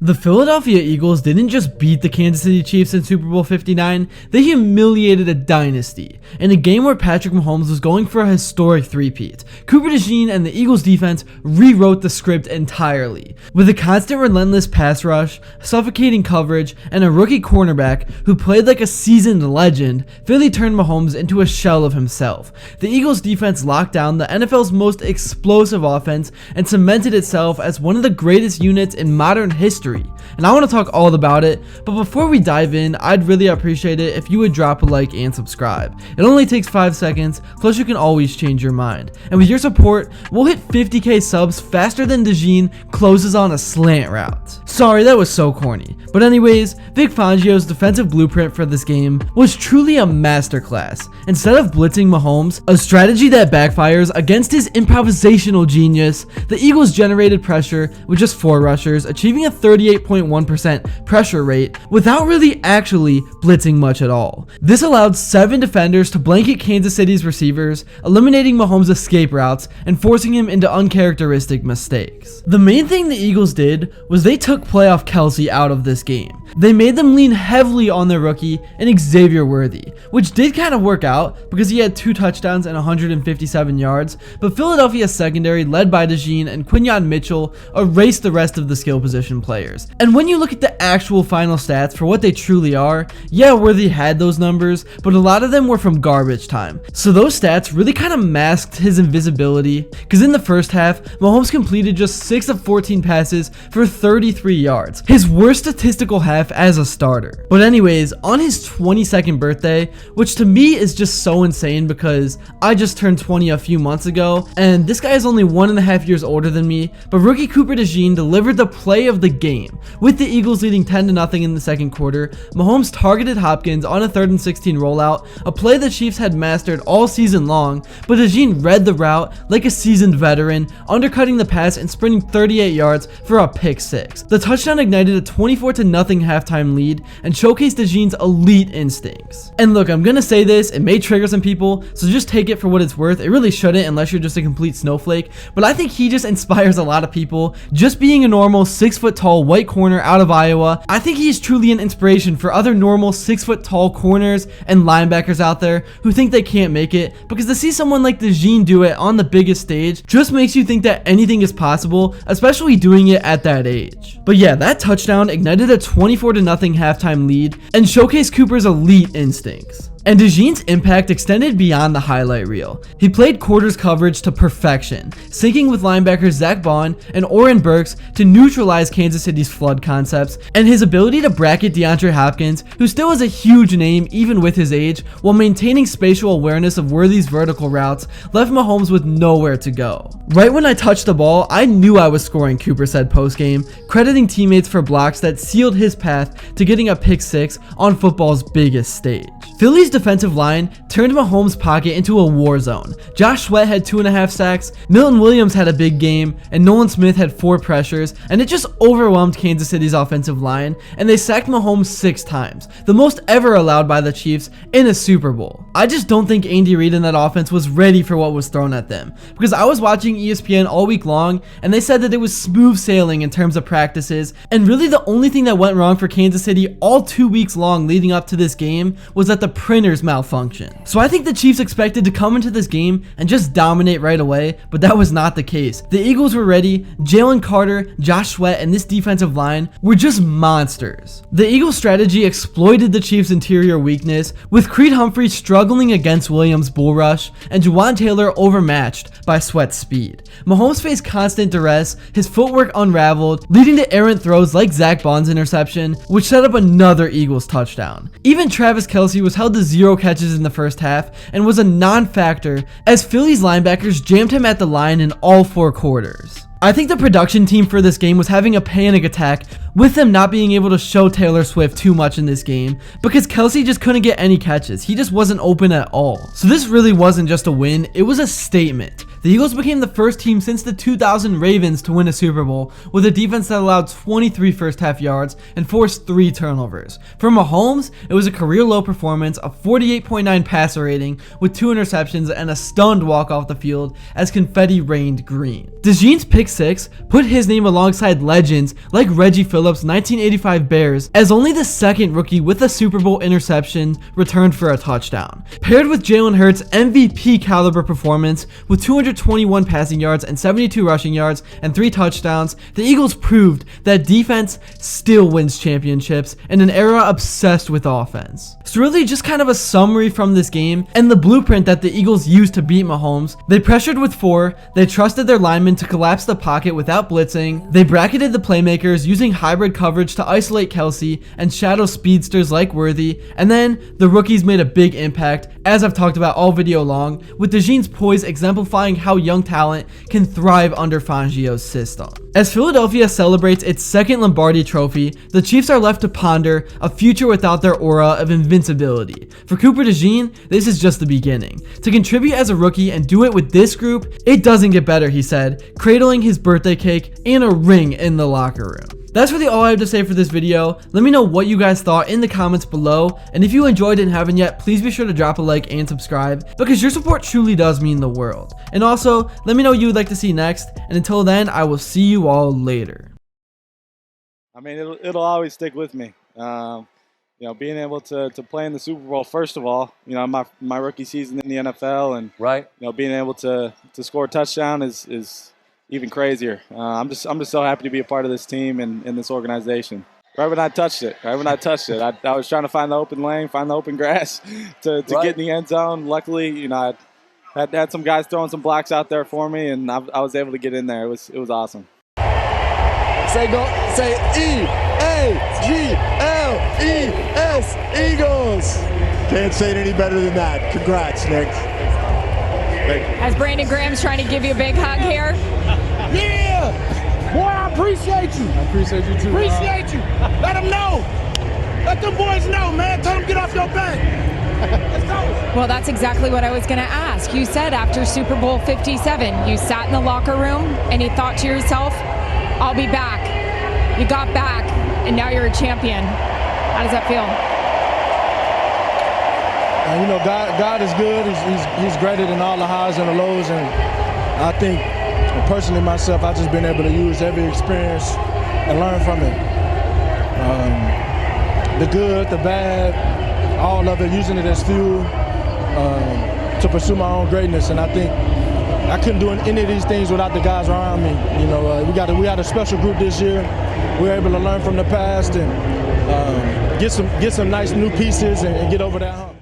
The Philadelphia Eagles didn't just beat the Kansas City Chiefs in Super Bowl 59, they humiliated a dynasty. In a game where Patrick Mahomes was going for a historic three-peat, Cooper DeJean and the Eagles defense rewrote the script entirely. With a constant relentless pass rush, suffocating coverage, and a rookie cornerback who played like a seasoned legend, Philly turned Mahomes into a shell of himself. The Eagles defense locked down the NFL's most explosive offense and cemented itself as one of the greatest units in modern history. And I want to talk all about it, but before we dive in, I'd really appreciate it if you would drop a like and subscribe. It only takes 5 seconds, plus you can always change your mind. And with your support, we'll hit 50k subs faster than DeJean closes on a slant route. Sorry, that was so corny. But anyways, Vic Fangio's defensive blueprint for this game was truly a masterclass. Instead of blitzing Mahomes, a strategy that backfires against his improvisational genius, the Eagles generated pressure with just 4 rushers, achieving a 38.1% pressure rate without really actually blitzing much at all. This allowed 7 defenders to blanket Kansas City's receivers, eliminating Mahomes' escape routes and forcing him into uncharacteristic mistakes. The main thing the Eagles did was they took playoff Kelsey out of this game. They made them lean heavily on their rookie and Xavier Worthy, which did kind of work out because he had 2 touchdowns and 157 yards, but Philadelphia's secondary, led by DeJean and Quinyon Mitchell, erased the rest of the skill position players. And when you look at the actual final stats for what they truly are, yeah, Worthy had those numbers, but a lot of them were from garbage time. So those stats really kind of masked his invisibility, because in the first half, Mahomes completed just 6 of 14 passes for 33 yards, his worst statistical half as a starter. But anyways, on his 22nd birthday, which to me is just so insane because I just turned 20 a few months ago, and this guy is only 1.5 years older than me, but rookie Cooper DeJean delivered the play of the game. With the Eagles leading 10-0 in the second quarter, Mahomes targeted Hopkins on a 3rd and 16 rollout, a play the Chiefs had mastered all season long, but DeJean read the route like a seasoned veteran, undercutting the pass and sprinting 38 yards for a pick 6. The touchdown ignited a 24-0 halftime lead and showcased DeJean's elite instincts. And look, I'm gonna say this, it may trigger some people, so just take it for what it's worth. It really shouldn't unless you're just a complete snowflake, but I think he just inspires a lot of people. Just being a normal 6-foot-tall white corner out of Iowa, I think he's truly an inspiration for other normal 6-foot-tall corners and linebackers out there who think they can't make it, because to see someone like DeJean do it on the biggest stage just makes you think that anything is possible, especially doing it at that age. But yeah, that touchdown ignited a 24-0 halftime lead and showcased Cooper's elite instincts. And DeJean's impact extended beyond the highlight reel. He played quarters coverage to perfection, syncing with linebackers Zack Baun and Oren Burks to neutralize Kansas City's flood concepts, and his ability to bracket DeAndre Hopkins, who still is a huge name even with his age, while maintaining spatial awareness of Worthy's vertical routes, left Mahomes with nowhere to go. Right when I touched the ball, I knew I was scoring, Cooper said post-game, crediting teammates for blocks that sealed his path to getting a pick 6 on football's biggest stage. Philly's defensive line turned Mahomes' pocket into a war zone. Josh Sweat had 2.5 sacks, Milton Williams had a big game, and Nolan Smith had 4 pressures, and it just overwhelmed Kansas City's offensive line, and they sacked Mahomes 6 times, the most ever allowed by the Chiefs in a Super Bowl. I just don't think Andy Reid and that offense was ready for what was thrown at them, because I was watching ESPN all week long, and they said that it was smooth sailing in terms of practices, and really the only thing that went wrong for Kansas City all 2 weeks long leading up to this game was that the printers malfunctioned. So I think the Chiefs expected to come into this game and just dominate right away, but that was not the case. The Eagles were ready. Jalen Carter, Josh Sweat, and this defensive line were just monsters. The Eagles strategy exploited the Chiefs' interior weakness, with Creed Humphrey struggling against Williams' bull rush and Juwan Taylor overmatched by Sweat's speed. Mahomes faced constant duress, his footwork unraveled, leading to errant throws like Zack Baun's interception, which set up another Eagles touchdown. Even Travis Kelce was held to 0 catches in the first half and was a non-factor as Philly's linebackers jammed him at the line in all 4 quarters. I think the production team for this game was having a panic attack with them not being able to show Taylor Swift too much in this game because Kelce just couldn't get any catches. He just wasn't open at all. So this really wasn't just a win, it was a statement. The Eagles became the first team since the 2000 Ravens to win a Super Bowl with a defense that allowed 23 first-half yards and forced 3 turnovers. For Mahomes, it was a career-low performance, a 48.9 passer rating with 2 interceptions and a stunned walk off the field as confetti rained green. DeJean's pick 6 put his name alongside legends like Reggie Phillips' 1985 Bears as only the second rookie with a Super Bowl interception returned for a touchdown. Paired with Jalen Hurts' MVP caliber performance with 221 passing yards and 72 rushing yards and 3 touchdowns, the Eagles proved that defense still wins championships in an era obsessed with offense. So really just kind of a summary from this game and the blueprint that the Eagles used to beat Mahomes. They pressured with 4, they trusted their linemen to collapse the pocket without blitzing, they bracketed the playmakers using hybrid coverage to isolate Kelsey and shadow speedsters like Worthy, and then the rookies made a big impact, as I've talked about all video long, with DeJean's poise exemplifying how young talent can thrive under Fangio's system. As Philadelphia celebrates its second Lombardi trophy, the Chiefs are left to ponder a future without their aura of invincibility. For Cooper DeJean, this is just the beginning. To contribute as a rookie and do it with this group, it doesn't get better, he said, cradling his birthday cake and a ring in the locker room. That's really all I have to say for this video. Let me know what you guys thought in the comments below, and if you enjoyed and haven't yet, please be sure to drop a like and subscribe, because your support truly does mean the world. And also, let me know what you would like to see next, and until then, I will see you all later. I mean, it'll always stick with me. You know, being able to play in the Super Bowl, first of all, you know, my rookie season in the NFL, and right, you know, being able to score a touchdown is even crazier. I'm just so happy to be a part of this team and in this organization. Right when I touched it, I was trying to find the open lane, find the open grass to get in the end zone. Luckily, you know, I had some guys throwing some blocks out there for me, and I was able to get in there. It was awesome. Say E-A-G-L-E-S, Eagles. Can't say it any better than that. Congrats, Nick. As Brandon Graham's trying to give you a big hug here. Yeah! Boy, I appreciate you. I appreciate you too. Appreciate you. Let them know. Let them boys know, man. Tell them get off your back. Let's go. Well, that's exactly what I was going to ask. You said after Super Bowl 57, you sat in the locker room and you thought to yourself, I'll be back. You got back, and now you're a champion. How does that feel? You know, God is good. He's greater than all the highs and the lows, and I think, personally myself, I've just been able to use every experience and learn from it. The good, the bad, all of it, using it as fuel to pursue my own greatness. And I think I couldn't do any of these things without the guys around me. You know, we got a special group this year. We were able to learn from the past and get some nice new pieces and get over that hump.